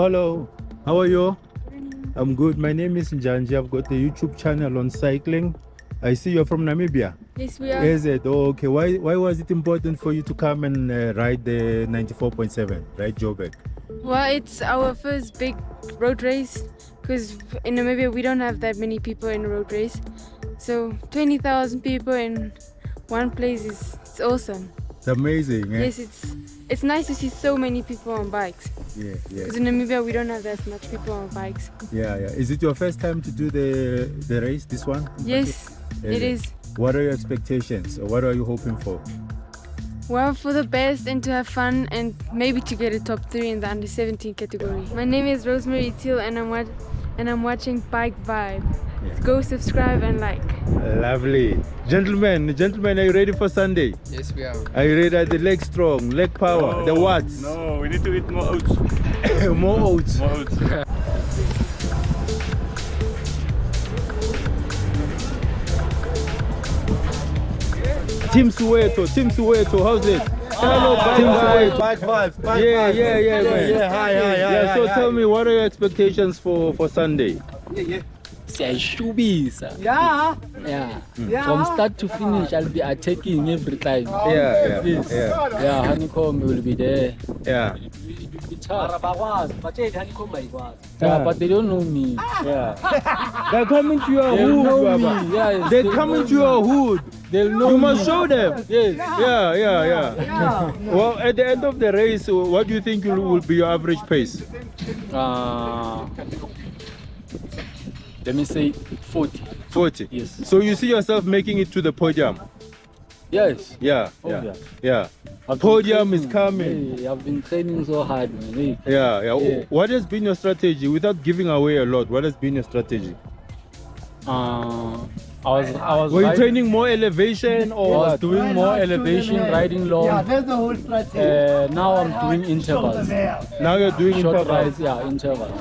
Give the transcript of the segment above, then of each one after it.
Hello. How are you? I'm good. My name is Njanji. I've got a YouTube channel on cycling. I see you're from Namibia. Yes, we are. Is it? Oh, okay. Why was it important for you to come and ride the 94.7, Ride Joburg? Well, it's our first big road race because in Namibia we don't have that many people in a road race. So 20,000 people in one place it's awesome. It's amazing. Eh? Yes, it's nice to see so many people on bikes. Yeah. Because in Namibia we don't have that much people on bikes. Yeah. Is it your first time to do the race, this one? Yes, it is. What are your expectations? Or what are you hoping for? Well, for the best and to have fun and maybe to get a top 3 in the under 17 category. My name is Rosemary Thiel and I'm watching Bikevibe. Yeah. Go subscribe and like. Lovely. Gentlemen, are you ready for Sunday? Yes, we are. Are you ready at the leg strong, leg power, the watts? No, we need to eat more oats. More oats. More oats. Team Soweto, how's it? Hello, Bikevibe. Yeah, man. Yeah, hi. Yeah, so tell me, what are your expectations for Sunday? Yeah. From start to finish, I'll be attacking every time. Yeah. Honeycomb will be there. Yeah. But they don't know me. Yeah. They're coming to your They'll know hood, me. Baba. Yeah, They're coming to your hood. They'll know You me. must show them. Yes. Yeah. Well, at the end of the race, what do you think will be your average pace? Let me say 40. 40. Yes. So you see yourself making it to the podium? Yes. Yeah. I've Podium been is coming. Hey, I've been training so hard, man. Yeah. Yeah. What has been your strategy? Without giving away a lot, what has been your strategy? I was Were you riding- training more elevation I or was what? doing more elevation, riding long. Yeah, that's the whole strategy. Now I'm doing intervals. Now you're doing Short intervals. rides, intervals.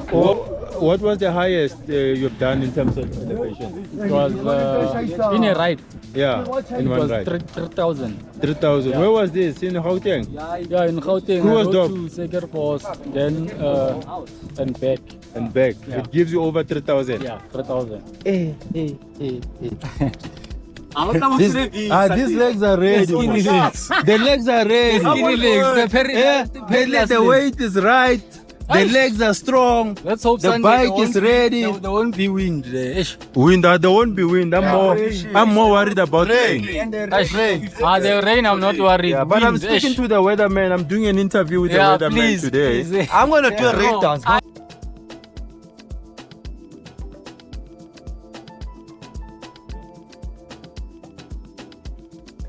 What was the highest you've done in terms of elevation? It was in a ride. Yeah, in It one was ride. 3,000. 3,000. Yeah. Where was this? In Gauteng? Yeah, in Gauteng. Who I was go dog? to Sekerpost, then and back. And back. Yeah. It gives you over 3,000. Yeah, 3,000. These legs are ready. The legs are ready. The weight is right. The legs are strong. Let's hope The Sunday bike is ready. There won't be wind there. Wind, there won't be wind. I'm more worried about rain. The rain, I'm not worried. Yeah, but I'm Wind, speaking to the weatherman. I'm doing an interview with the weatherman please, today. please. I'm gonna do a rain dance.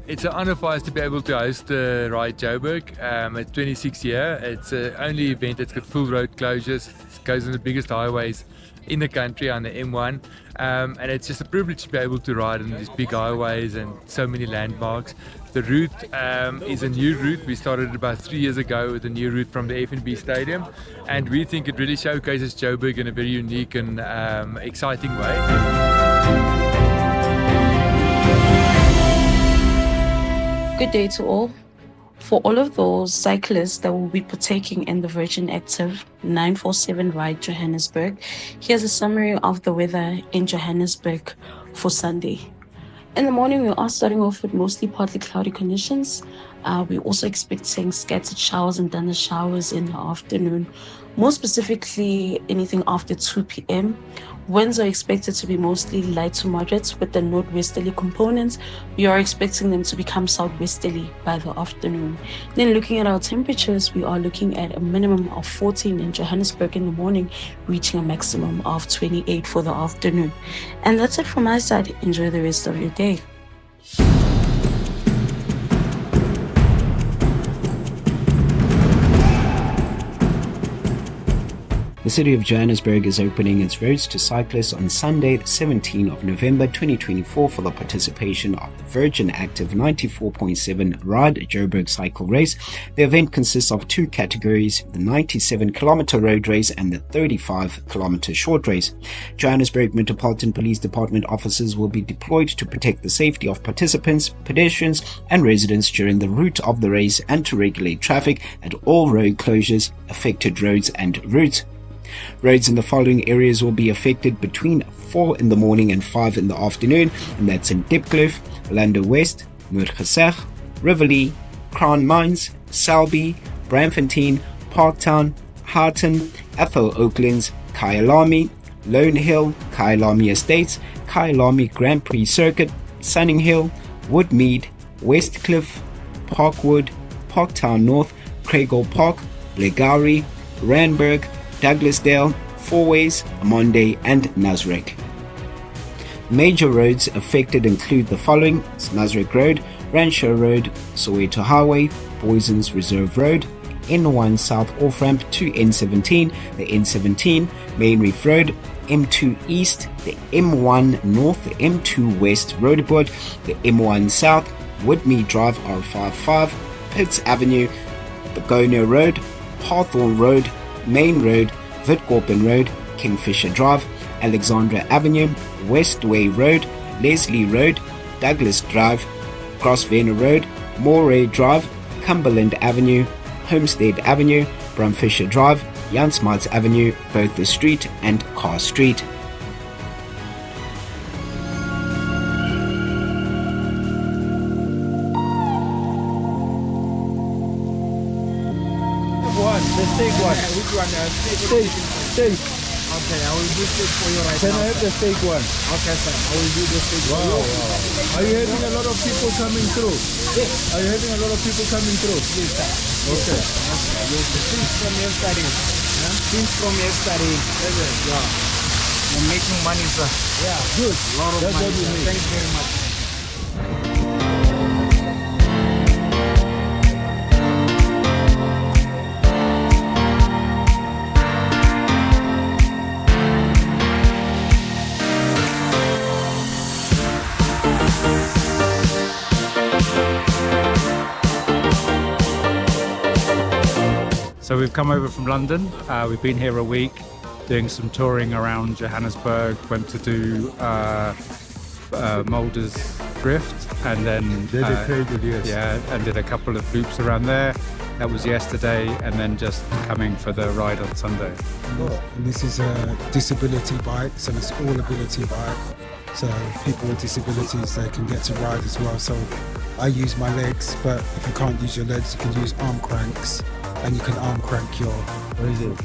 It's an honor for us to be able to host Ride Joburg. It's 26th year. It's the only event that's got full road closures. It goes on the biggest highways in the country on the M1. And it's just a privilege to be able to ride on these big highways and so many landmarks. The route is a new route. We started about 3 years ago with a new route from the FNB Stadium. And we think it really showcases Joburg in a very unique and exciting way. Good day to all. For all of those cyclists that will be partaking in the Virgin Active 947 Ride Johannesburg, here's a summary of the weather in Johannesburg for Sunday. In the morning, we are starting off with mostly partly cloudy conditions. We're also expecting scattered showers and thunder showers in the afternoon, more specifically anything after 2 p.m. Winds are expected to be mostly light to moderate with the northwesterly components. We are expecting them to become southwesterly by the afternoon. Then looking at our temperatures, we are looking at a minimum of 14 in Johannesburg in the morning, reaching a maximum of 28 for the afternoon. And that's it from my side. Enjoy the rest of your day. The city of Johannesburg is opening its roads to cyclists on Sunday, the 17th of November 2024 for the participation of the Virgin Active 94.7 Ride Joburg cycle race. The event consists of two categories, the 97-kilometer road race and the 35-kilometer short race. Johannesburg Metropolitan Police Department officers will be deployed to protect the safety of participants, pedestrians and residents during the route of the race and to regulate traffic at all road closures, affected roads and routes. Roads in the following areas will be affected between 4 in the morning and 5 in the afternoon, and that's in Diepkloof, Lando West, Moergesag, Rivoli, Crown Mines, Selby, Braamfontein, Parktown, Harton, Ethel Oaklands, Kyalami, Lone Hill, Kyalami Estates, Kyalami Grand Prix Circuit, Sunninghill, Woodmead, Westcliff, Parkwood, Parktown North, Craighall Park, Blegauri, Randburg, Douglasdale, Fourways, Monday and Nasrec. Major roads affected include the following: Nasrec Road, Rancho Road, Soweto Highway, Boysons Reserve Road, N1 South off-ramp to N17, the N17, Main Reef Road, M2 East, the M1 North, the M2 West Roadboard, the M1 South, Woodmead Drive R55, Pitts Avenue, Begonia Road, Hawthorne Road, Main Road, Witkoppen Road, Kingfisher Drive, Alexandra Avenue, Westway Road, Leslie Road, Douglas Drive, Grosvenor Road, Maree Drive, Cumberland Avenue, Homestead Avenue, Brumfisher Drive, Jan Smuts Avenue, Bertha Street and Carr Street. The steak one. Which one? Steak. Okay, I will do steak for you right Can now. I have the steak one? Okay, sir. I will do the steak for Wow, you. wow. Are you having a lot of people coming through? Yes. Are you having a lot of people coming through? Yes, sir. Okay. Since from yesterday. Since from yesterday. Yeah. I'm making money, sir. Yeah, good. A lot of That's money. what we Sir. need. Thanks very much. So we've come over from London. We've been here a week doing some touring around Johannesburg. Went to do Mulder's Drift and then Dedicated, yes. yeah, and did a couple of loops around there. That was yesterday, and then just coming for the ride on Sunday. And this is a disability bike, so it's all ability bike. So people with disabilities, they can get to ride as well. So I use my legs, but if you can't use your legs, you can use arm cranks, and you can arm crank your way through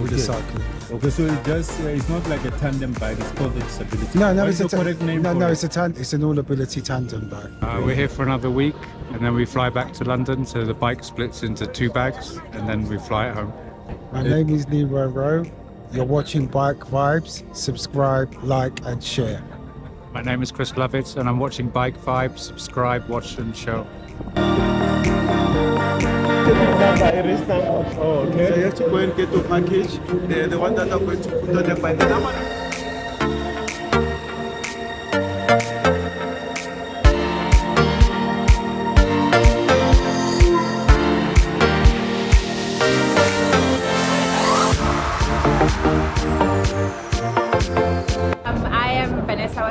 with the cycling. Okay, so it just it's not like a tandem bike. It's called a disability. No, What it's is the correct name. no, for no, it? it's an all-ability tandem bike. We're here for another week, and then we fly back to London. So the bike splits into 2 bags, and then we fly it home. My name is Leroy Rowe. You're watching Bike Vibes. Subscribe, like, and share. My name is Chris Lovett, and I'm watching Bikevibe. Subscribe, watch, and show. Oh, okay. So you have to go and get your package. The one that I'm going to put on the bike.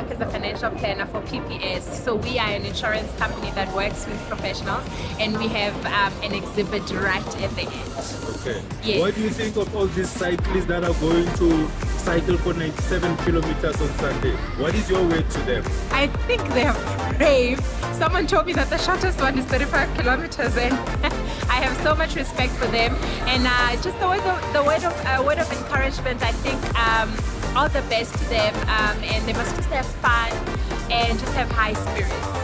As a financial planner for PPS. So we are an insurance company that works with professionals, and we have an exhibit right at the end. Okay. Yes. What do you think of all these cyclists that are going to cycle for 97 kilometers on Sunday? What is your word to them? I think they are brave. Someone told me that the shortest one is 35 kilometers, and I have so much respect for them. And just a word of encouragement. I think all the best to them, and they must just have fun and just have high spirits.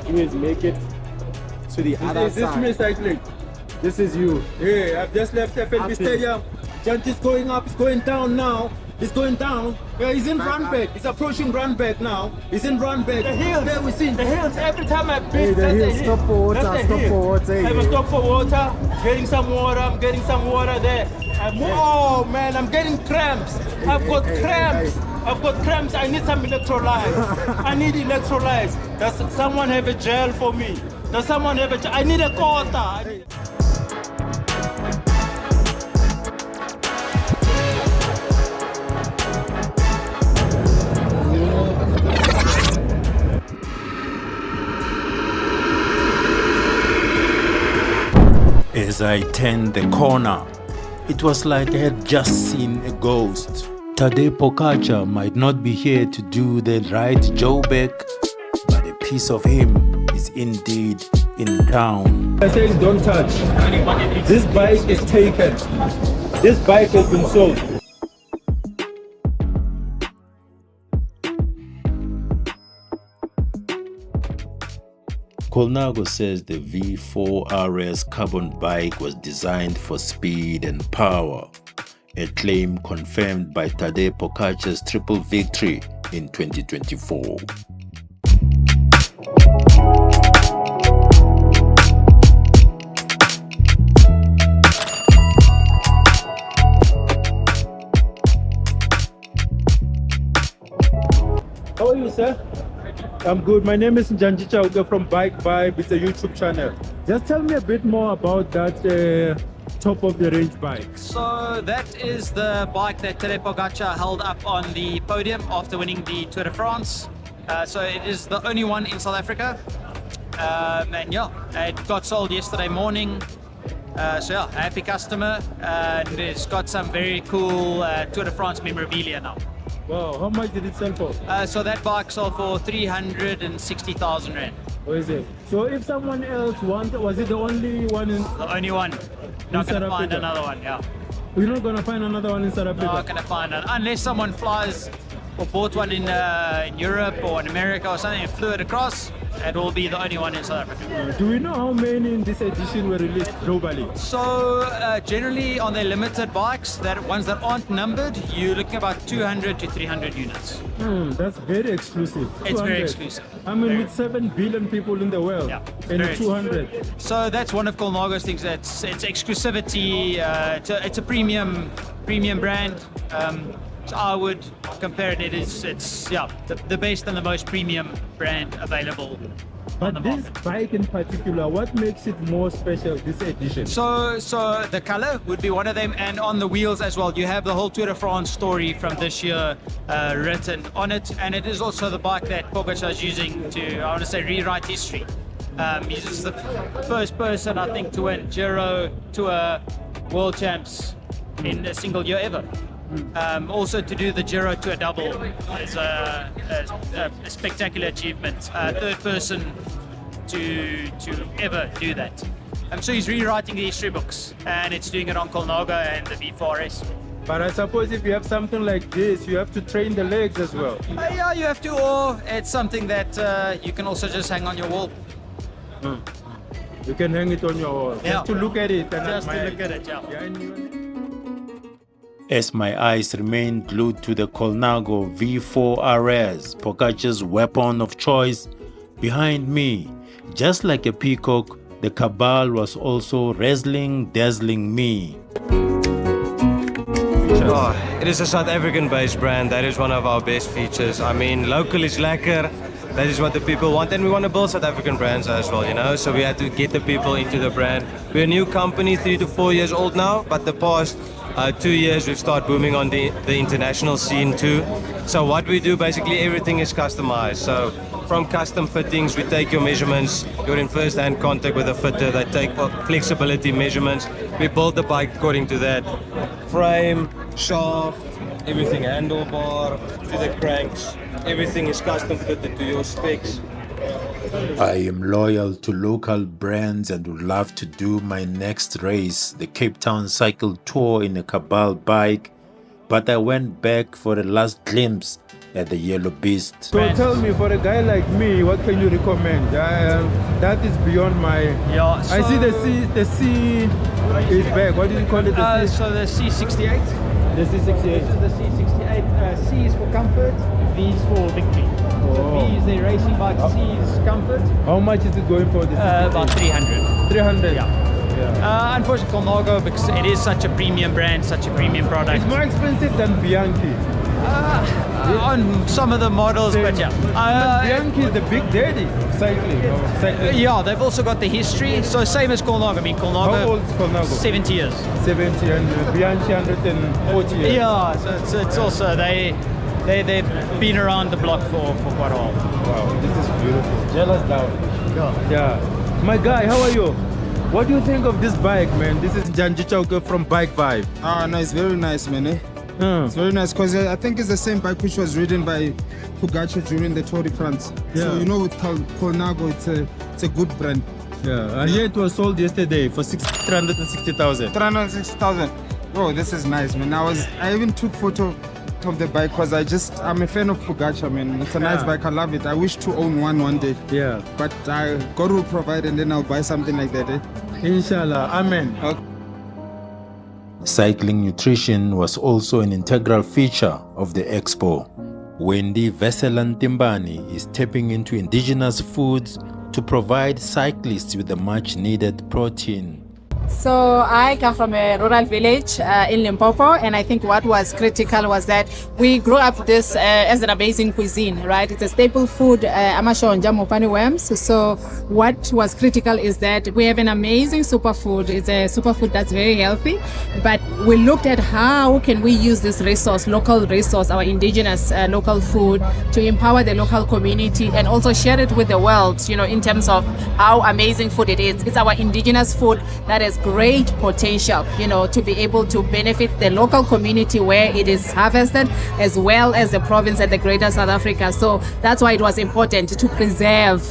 do is make it to the other Is this side. me cycling? This is you. Hey, I've just left FNB Stadium. Njanji's going up, it's going down now. It's going down. Yeah, he's in Randburg. He's approaching Randburg now. He's in Randburg. The hills. There we see the hills. Every time I Hey, the hills. Stop for water. Stop for water. I'm stop for water. Getting some water. I'm getting some water there. Oh man, I'm getting cramps. I've got cramps. I've got cramps. I need some electrolytes. I need electrolytes. Does someone have a gel for me? Does someone have a gel? I need a quarter. As I turned the corner, it was like I had just seen a ghost. Tadej Pogacar might not be here to do the Ride Joburg, but a piece of him is indeed in town. I say don't touch. This bike is taken. This bike has been sold. Colnago says the V4 RS carbon bike was designed for speed and power, a claim confirmed by Tadej Pogacar's triple victory in 2024. How are you, sir? I'm good. My name is Njanji Chauke from Bikevibe. It's a YouTube channel. Just tell me a bit more about that top of the range bike. So that is the bike that Tadej Pogacar held up on the podium after winning the Tour de France. So it is the only one in South Africa. And yeah, it got sold yesterday morning. So yeah, happy customer. And it's got some very cool Tour de France memorabilia now. Wow, how much did it sell for? So that bike sold for 360,000 Rand. What is it? So if someone else wanted, was it the only one in? The only one. Not going to find another one, yeah. You're not going to find another one in South Africa? Not going to find it. Unless someone flies or bought one in Europe or in America or something and flew it across, it will be the only one in South Africa. Do we know how many in this edition were released globally? So generally on their limited bikes, that ones that aren't numbered, you're looking about 200 to 300 units. That's very exclusive. It's very exclusive. I mean, with 7 billion people in the world, yeah, and 200. So that's one of Colnago's things. It's exclusivity. It's a premium brand. So I would compare it. It's yeah, the best and the most premium brand available. But this bike in particular, what makes it more special, this edition? So the color would be one of them, and on the wheels as well. You have the whole Tour de France story from this year written on it, and it is also the bike that Pogacar is using to, I want to say, rewrite history. He's the first person, I think, to win Giro Tour World Champs in a single year ever. Also to do the Giro Tour double is a spectacular achievement. Third person to ever do that. So he's rewriting the history books, and it's doing it on Colnago and the V4S. But I suppose if you have something like this, you have to train the legs as well. Yeah, you have to, or it's something that you can also just hang on your wall. You can hang it on your wall. Yeah. Just to look at it. And just to look at it, yeah. As my eyes remained glued to the Colnago V4 RS, Pogacar's weapon of choice, behind me, just like a peacock, the Cabal was also dazzling me. Oh, it is a South African-based brand. That is one of our best features. I mean, local is lekker. That is what the people want, and we want to build South African brands as well, you know, so we had to get the people into the brand. We're a new company, 3 to 4 years old now, but the past 2 years we've started booming on the international scene too. So what we do, basically everything is customized. So from custom fittings, we take your measurements, you're in first-hand contact with a fitter, they take flexibility measurements, we build the bike according to that. Frame, shaft, everything, handlebar, to the cranks, everything is custom fitted to your specs. I am loyal to local brands and would love to do my next race, the Cape Town Cycle Tour, in a CabalBike, but I went back for a last glimpse at the Yellow Beast. So tell me, for a guy like me, what can you recommend? That is beyond my... Yeah, I see the C is back. What do you call it? The C? So the C68. The C68. This is the C68. C is for comfort, V is for victory. So V is the racing bike, C is comfort. How much is it going for this? About 300. 300? Yeah. Unfortunately, Colnago, because it is such a premium brand, such a premium product. It's more expensive than Bianchi. On some of the models, but yeah. Bianchi is the big daddy of cycling. Yeah, they've also got the history. So same as Colnago. I mean, Colnago. How old is Colnago? 70 years. 70 and Bianchi 140 years. Yeah, so it's also they've been around the block for quite a while. Wow, this is beautiful. Jealous down. Yeah. My guy, how are you? What do you think of this bike, man? This is Njanji Chauke from Bikevibe. No, it's very nice, man. It's very nice because I think it's the same bike which was ridden by Pogacar during the Tour de France. Yeah. So you know, with Colnago, it's a good brand. Yeah, and here it was sold yesterday for 360,000. 360,000. Oh, this is nice, man. I even took photo of the bike because I'm a fan of Pogacar, man. It's a nice bike. I love it. I wish to own one day. Yeah. But God will provide, and then I'll buy something like that. Inshallah. Amen. Okay. Cycling nutrition was also an integral feature of the expo. Wendy Veselantimbani is tapping into indigenous foods to provide cyclists with the much needed protein. So I come from a rural village in Limpopo, and I think what was critical was that we grew up this as an amazing cuisine, right? It's a staple food, amasho and jamopani worms. So what was critical is that we have an amazing superfood. It's a superfood that's very healthy, but we looked at how can we use this resource, local resource, our indigenous local food, to empower the local community and also share it with the world, in terms of how amazing food it is. It's our indigenous food that has great potential, to be able to benefit the local community where it is harvested, as well as the province and the greater South Africa. So that's why it was important to preserve,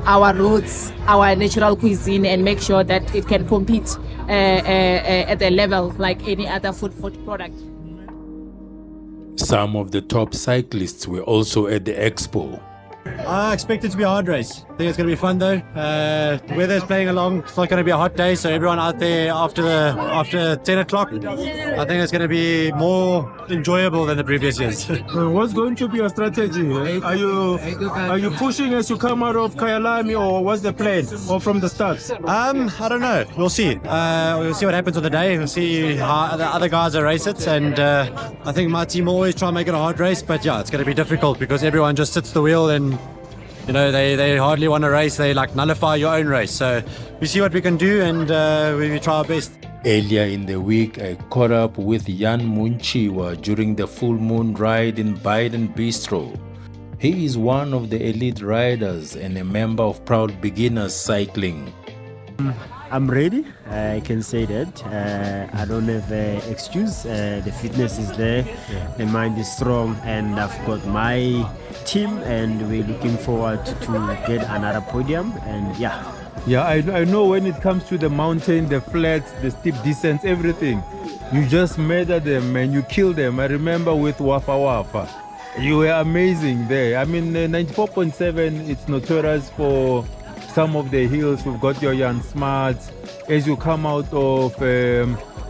our roots, our natural cuisine, and make sure that it can compete at the level like any other food product. Some of the top cyclists were also at the expo. I expect it to be a hard race. I think it's going to be fun though. The weather's playing along. It's not going to be a hot day, so everyone out there after 10 o'clock, I think it's going to be more enjoyable than the previous years. What's going to be your strategy? Are you pushing as you come out of Kyalami, or what's the plan? Or from the start? I don't know. We'll see. We'll see what happens on the day. We'll see how the other guys will race it, and I think my team will always try and make it a hard race. But yeah, it's going to be difficult because everyone just sits the wheel and they hardly want to race. They nullify your own race. So we see what we can do, and we try our best. Earlier in the week, I caught up with Jan Munchiwa during the full moon ride in Biden Bistro. He is one of the elite riders and a member of Proud Beginners Cycling. I'm ready, I can say that. I don't have an excuse. The fitness is there, the mind is strong, and I've got my team, and we're looking forward to get another podium. And yeah, I know when it comes to the mountain, the flats, the steep descents, everything, you just murder them and you kill them. I remember with Wafa Wafa, you were amazing there. I mean, 94.7, it's notorious for some of the hills. We've got your Jan Smarts. As you come out of the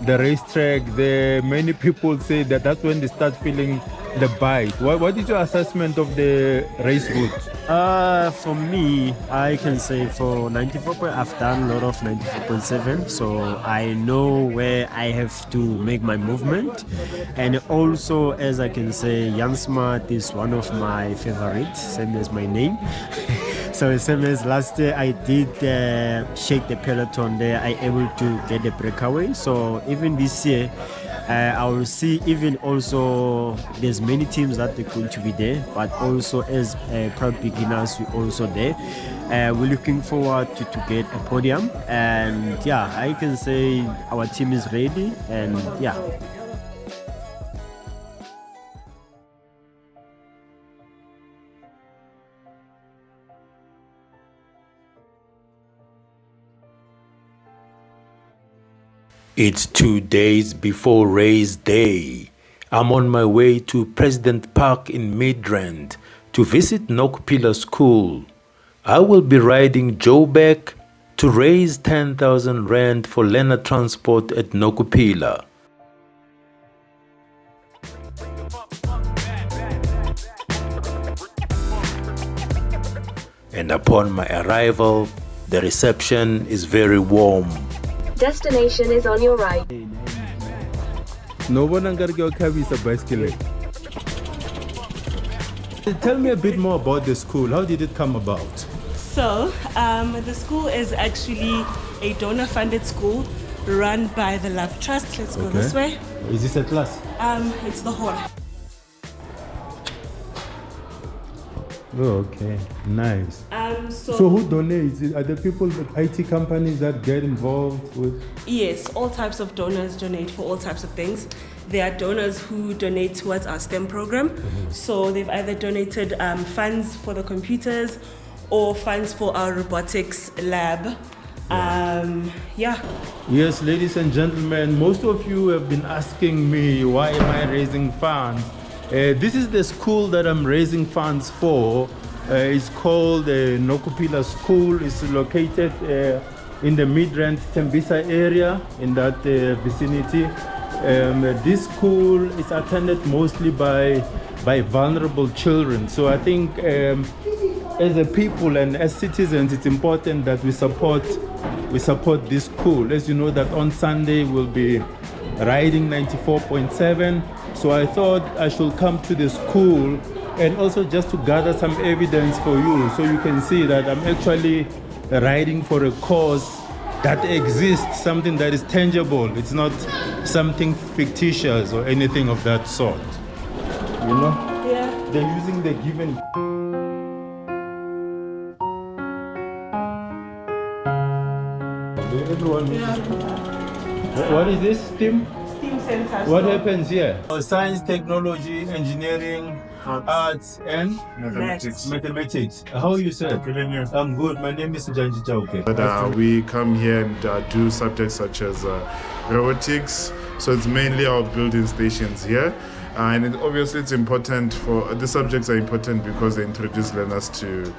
racetrack there, many people say that that's when they start feeling the bite. What is your assessment of the race route? For me, I can say for 94, I've done a lot of 94.7, so I know where I have to make my movement. And also, as I can say, Jan Smart is one of my favorites, same as my name. So same as last year, I did shake the peloton there. I able to get the breakaway. So even this year, I will see. Even also, there's many teams that are going to be there, but also as Proud Beginners, we're also there. We're looking forward to get a podium, and yeah, I can say our team is ready, and yeah. It's 2 days before race day, I'm on my way to President Park in Midrand to visit Nokupila School. I will be riding Joburg to raise 10,000 Rand for learner transport at Nokupila. And upon my arrival, the reception is very warm. Destination is on your right. No one is a bicycle. Tell me a bit more about the school. How did it come about? So, the school is actually a donor-funded school run by the Love Trust. Let's go this way. Is this a class? It's the hall. Oh, okay, nice. So who donates? Are there people, IT companies that get involved with? Yes, all types of donors donate for all types of things. There are donors who donate towards our STEM program. So they've either donated funds for the computers or funds for our robotics lab. Yes, ladies and gentlemen, most of you have been asking me, why am I raising funds? This is the school that I'm raising funds for. It's called Nokupila School. It's located in the Midrand Tembisa area, in that vicinity. This school is attended mostly by vulnerable children. So I think as a people and as citizens, it's important that we support this school. As you know, that on Sunday we'll be riding 94.7. So I thought I should come to the school and also just to gather some evidence for you, so you can see that I'm actually riding for a cause that exists, something that is tangible. It's not something fictitious or anything of that sort. You know? Yeah. They're using the given. Everyone. Yeah. What is this? STEM? STEM center. What happens here? Science, technology, engineering, arts and mathematics. How are you, sir? I'm good. My name is Njanji Chauke. But we come here and do subjects such as robotics. So it's mainly our building stations here. And obviously it's important for, the subjects are important because they introduce learners to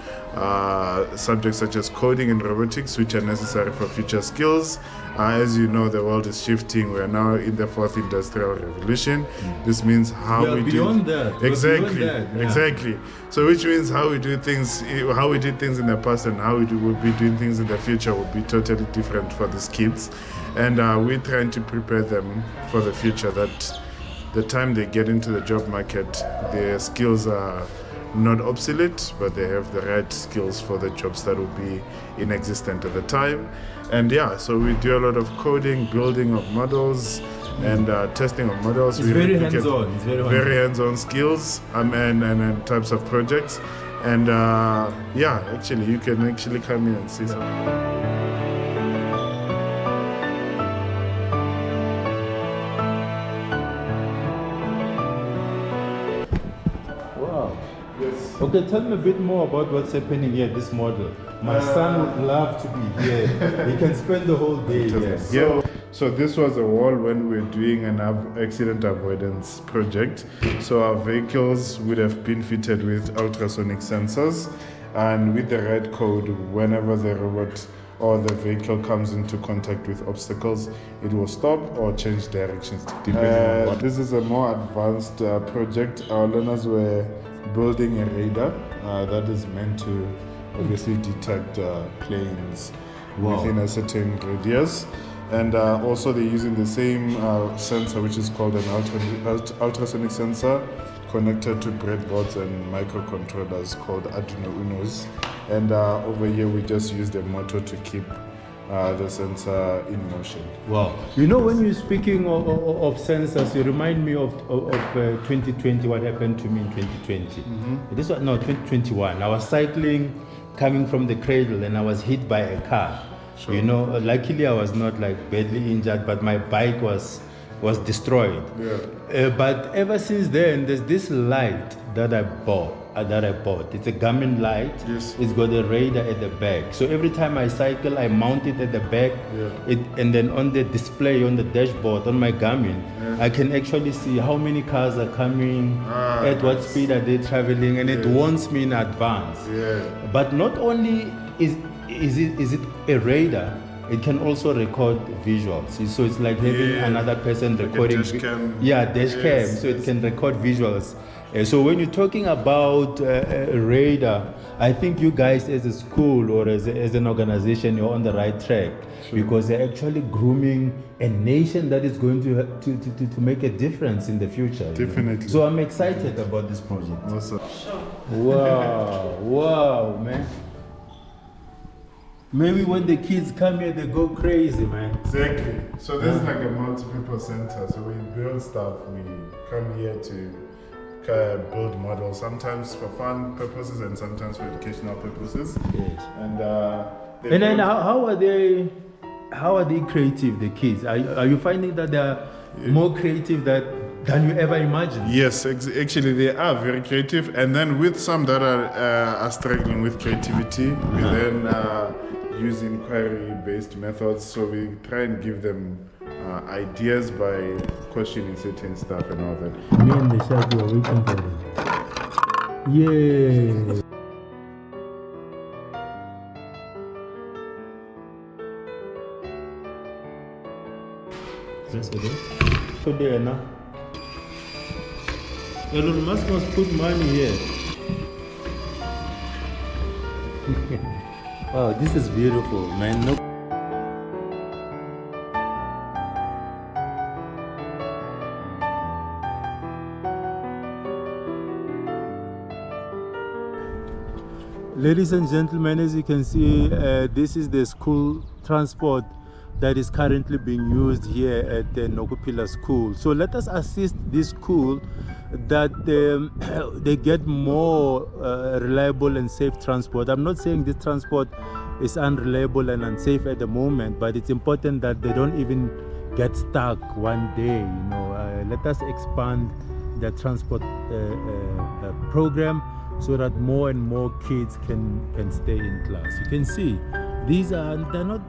subjects such as coding and robotics, which are necessary for future skills. As you know, the world is shifting. We are now in the 4th industrial revolution. This means how we do that. exactly, Yeah. exactly. So which means how we do things, how we did things in the past and how will be doing things in the future will be totally different for these kids. And we're trying to prepare them for the future, that the time they get into the job market, their skills are not obsolete, but they have the right skills for the jobs that will be inexistent at the time. And yeah, so we do a lot of coding, building of models, and testing of models. It's we very replicate hands-on. It's very hands-on skills and types of projects. And yeah, actually, you can actually come in and see some. Okay, tell me a bit more about what's happening here, this model. My son would love to be here. He can spend the whole day here. So this was a wall when we were doing an accident avoidance project. So our vehicles would have been fitted with ultrasonic sensors, and with the right code, whenever the robot or the vehicle comes into contact with obstacles, it will stop or change directions depending on what. This is a more advanced project. Our learners were building a radar that is meant to obviously detect planes within a certain radius. And also they're using the same sensor, which is called an ultrasonic sensor, connected to breadboards and microcontrollers called Arduino Unos. And over here we just use the motor to keep the sensor in motion. Wow. You know, when you're speaking of sensors, you remind me of 2020, what happened to me in 2020. This was, no, 2021. I was cycling, coming from the cradle, and I was hit by a car. Sure. You know, luckily I was not like badly injured, but my bike was destroyed. Yeah. But ever since then, there's this light that I bought. that I bought. It's a Garmin Light. Yes. It's got a radar at the back. So every time I cycle, I mount it at the back. And then on the display, on the dashboard, on my Garmin, I can actually see how many cars are coming, at what speed are they traveling, and it warns me in advance. But not only is it a radar, it can also record visuals. So it's like having another person recording. Like a dash cam. Dash cam. So it can record visuals. So when you're talking about radar, I think you guys as a school or as an organization, you're on the right track, because they're actually grooming a nation that is going to make a difference in the future. Definitely. So I'm excited about this project. Awesome. Wow, man. Maybe when the kids come here, they go crazy, man. Exactly. So this is like a multi-purpose center. So we build stuff. We come here to build models, sometimes for fun purposes and sometimes for educational purposes. Yes. And then how are they creative, the kids? Are you finding that they are more creative than you ever imagined? Yes, actually they are very creative. And then with some that are struggling with creativity, we then use inquiry-based methods. So we try and give them ideas by questioning certain stuff and all that. Me and the shark were waiting for them. Yeah. That's okay. So there now. Elon Musk must put money here. Wow, this is beautiful, man. No. Ladies and gentlemen, as you can see, this is the school transport that is currently being used here at the Nokopila school. So let us assist this school that they get more reliable and safe transport. I'm not saying this transport is unreliable and unsafe at the moment, but it's important that they don't even get stuck one day. Let us expand the transport program so that more and more kids can stay in class. You can see they're not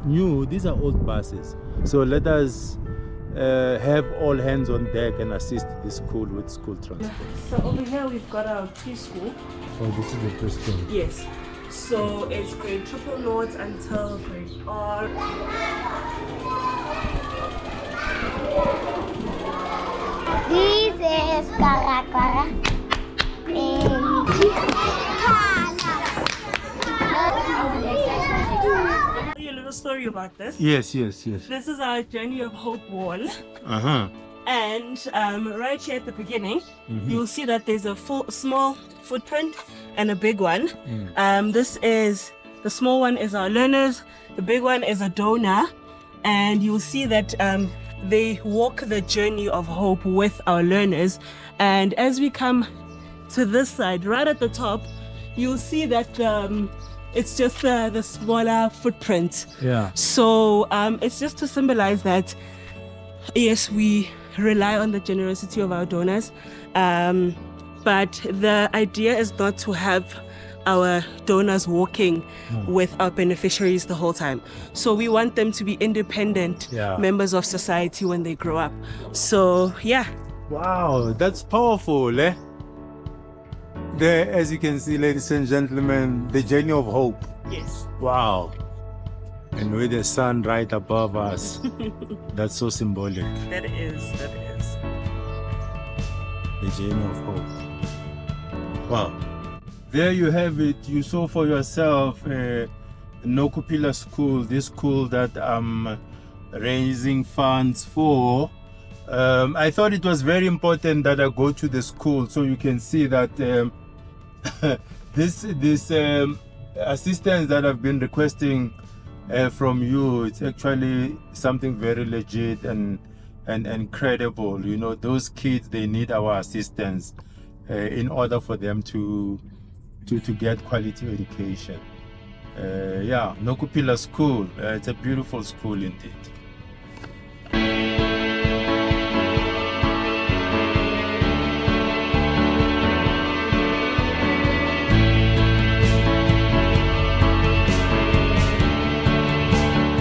new, these are old buses. So let us have all hands on deck and assist the school with school transport. So over here we've got our preschool. Oh, this is the preschool. Yes. So it's grade 000 until grade R. This is Coca-Cola. Tell you a little story about this. Yes. This is our Journey of Hope wall. And right here at the beginning, you'll see that there's a small footprint and a big one. The small one is our learners, the big one is a donor, and you'll see that they walk the journey of hope with our learners. And as we come to this side, right at the top, you'll see that it's just the smaller footprint. Yeah. So it's just to symbolize that, yes, we rely on the generosity of our donors, but the idea is not to have our donors walking with our beneficiaries the whole time. So we want them to be independent members of society when they grow up. So yeah. Wow, that's powerful, eh? There, as you can see, ladies and gentlemen, the journey of hope. Yes. Wow. And with the sun right above us. That's so symbolic. That is. The journey of hope. Wow. There you have it. You saw for yourself Nokopila School, this school that I'm raising funds for. I thought it was very important that I go to the school so you can see that this assistance that I've been requesting from you, it's actually something very legit and credible. Those kids, they need our assistance in order for them to get quality education. Nokopila School, it's a beautiful school indeed.